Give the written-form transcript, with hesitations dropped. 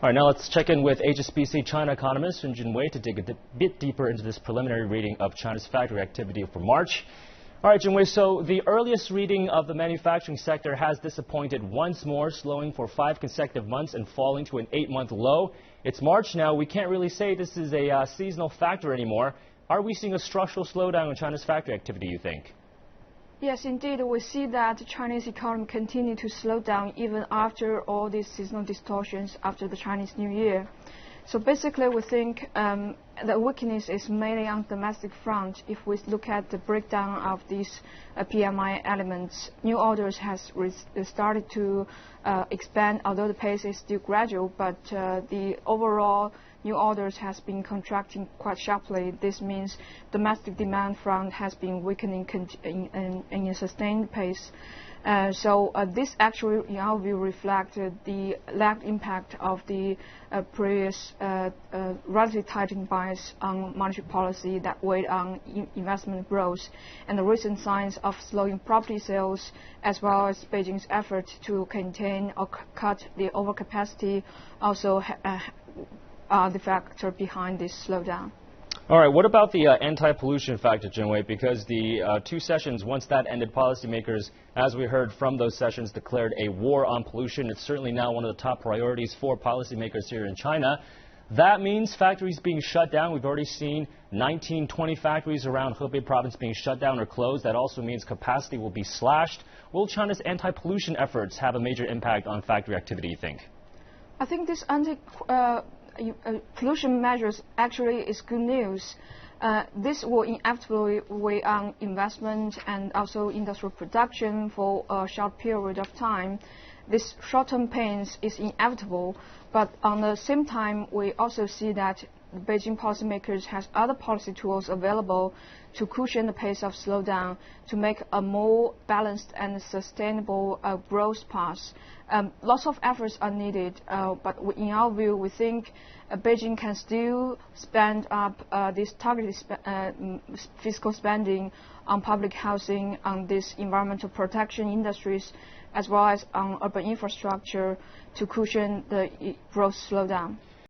All right, now let's check in with HSBC China economist Junwei to dig a bit deeper into this preliminary reading of China's factory activity for March. All right, Junwei, so the earliest reading of the manufacturing sector has disappointed once more, slowing for 5 consecutive months and falling to an 8-month low. It's March now. We can't really say this is a seasonal factor anymore. Are we seeing a structural slowdown in China's factory activity, you think? Yes, indeed. We see that the Chinese economy continue to slow down even after all these seasonal distortions after the Chinese New Year. So basically, we think the weakness is mainly on the domestic front. If we look at the breakdown of these PMI elements, new orders has started to expand, although the pace is still gradual, but the overall new orders has been contracting quite sharply. This means domestic demand front has been weakening in a sustained pace. So this actually, in our view, reflected the lagged impact of the previous relatively tightening bias on monetary policy that weighed on investment growth, and the recent signs of slowing property sales, as well as Beijing's effort to contain or cut the overcapacity, also are the factor behind this slowdown. All right, what about the anti-pollution factor, Junwei? Because the 2 sessions, once that ended, policymakers, as we heard from those sessions, declared a war on pollution. It's certainly now one of the top priorities for policymakers here in China. That means factories being shut down. We've already seen 20 factories around Hebei province being shut down or closed. That also means capacity will be slashed. Will China's anti-pollution efforts have a major impact on factory activity, you think? I think this pollution measures actually is good news. This will inevitably weigh on investment and also industrial production for a short period of time. This short-term pains is inevitable, but on the same time, we also see that the Beijing policymakers has other policy tools available to cushion the pace of slowdown, to make a more balanced and sustainable growth path. Lots of efforts are needed, but in our view, we think Beijing can still spend up this targeted fiscal spending on public housing, on these environmental protection industries, as well as on urban infrastructure to cushion the growth slowdown.